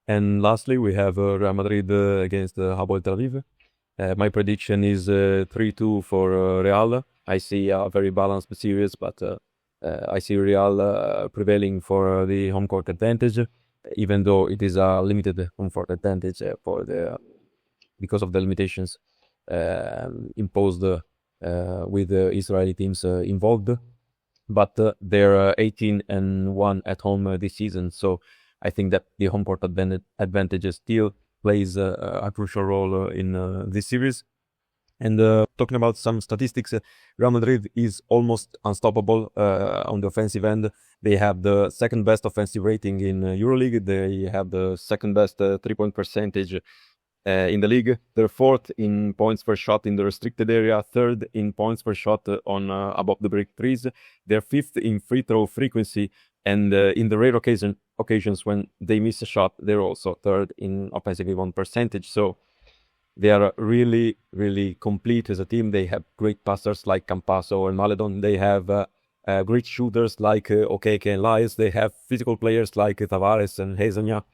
And lastly, we have Real Madrid against Hapoel Tel Aviv. My prediction is 3-2 for Real. I see a very balanced series, but I see Real prevailing for the home court advantage, even though it is a limited home court advantage because of the limitations imposed with the Israeli teams involved. But they're 18-1 at home this season, so I think that the home court advantage still plays a crucial role in this series. And talking about some statistics, Real Madrid is almost unstoppable on the offensive end. They have the second best offensive rating in Euroleague. They have the second best three-point percentage in the league. They're fourth in points per shot in the restricted area, third in points per shot on above the break threes. They're fifth in free throw frequency, and in the rare occasions when they miss a shot, they're also third in offensive rebound percentage. So they are really, really complete as a team. They have great passers like Campazzo and Maledon. They have great shooters like Okeke and Elias. They have physical players like Tavares and Hezonja.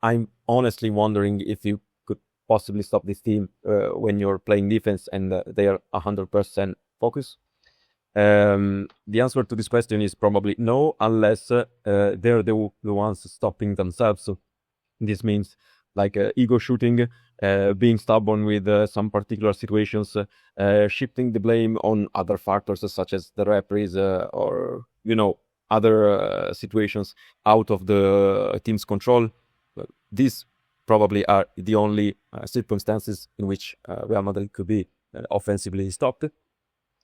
I'm honestly wondering if you could possibly stop this team when you're playing defense and they are 100% focused. The answer to this question is probably no, unless they're the ones stopping themselves. So this means like ego shooting, being stubborn with some particular situations, shifting the blame on other factors such as the referees or other situations out of the team's control. These probably are the only circumstances in which Real Madrid could be offensively stopped.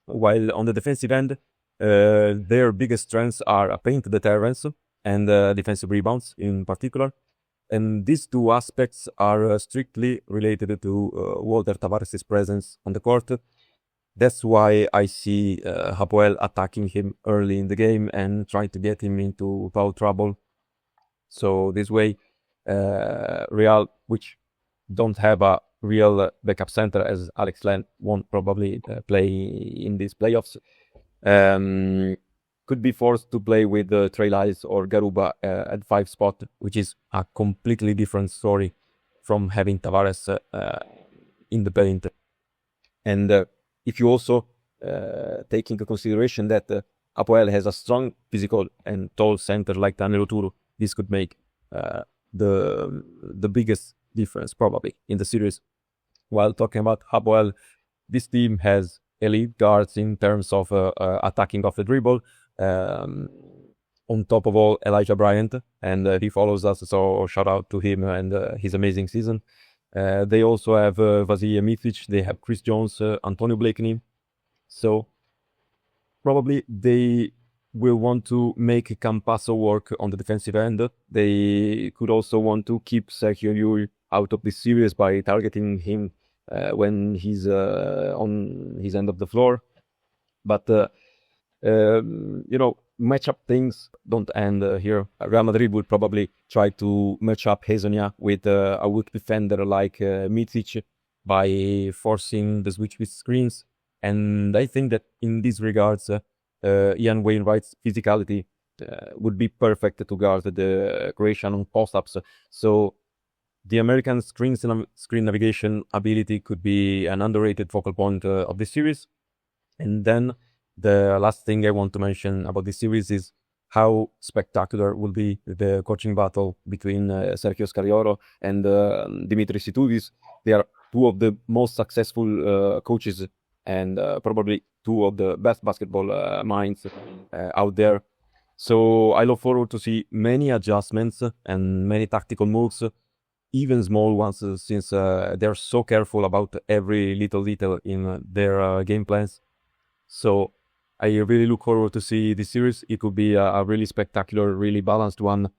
While on the defensive end, their biggest strengths are paint deterrence and defensive rebounds in particular. And these two aspects are strictly related to Walter Tavares' presence on the court. That's why I see Hapoel attacking him early in the game and trying to get him into foul trouble. So this way, Real, which don't have a real backup center, as Alex Len won't probably play in these playoffs, could be forced to play with Trey Lyles or Garuba at 5 spot, which is a completely different story from having Tavares in the paint. And if you also take into consideration that Hapoel has a strong physical and tall center like Daniel Oturu, this could make the biggest difference probably in the series. While talking about Hapoel, this team has elite guards in terms of attacking off the dribble. On top of all, Elijah Bryant, and he follows us, so shout out to him and his amazing season. They also have Vasilije Micic, they have Chris Jones, Antonio Blakeney. So probably they will want to make Campazzo work on the defensive end. They could also want to keep Sergio out of this series by targeting him when he's on his end of the floor. But matchup things don't end here. Real Madrid would probably try to match up Hezonja with a weak defender like Micic by forcing the switch with screens. And I think that in these regards, Ian Wainwright's physicality would be perfect to guard the Croatian on post-ups. So the American screen navigation ability could be an underrated focal point of this series. And then the last thing I want to mention about this series is how spectacular will be the coaching battle between Sergio Scariolo and Dimitris Itoudis. They are two of the most successful coaches and probably two of the best basketball minds out there. So I look forward to see many adjustments and many tactical moves, even small ones, since they're so careful about every little detail in their game plans. So I really look forward to see this series. It could be a really spectacular, really balanced one.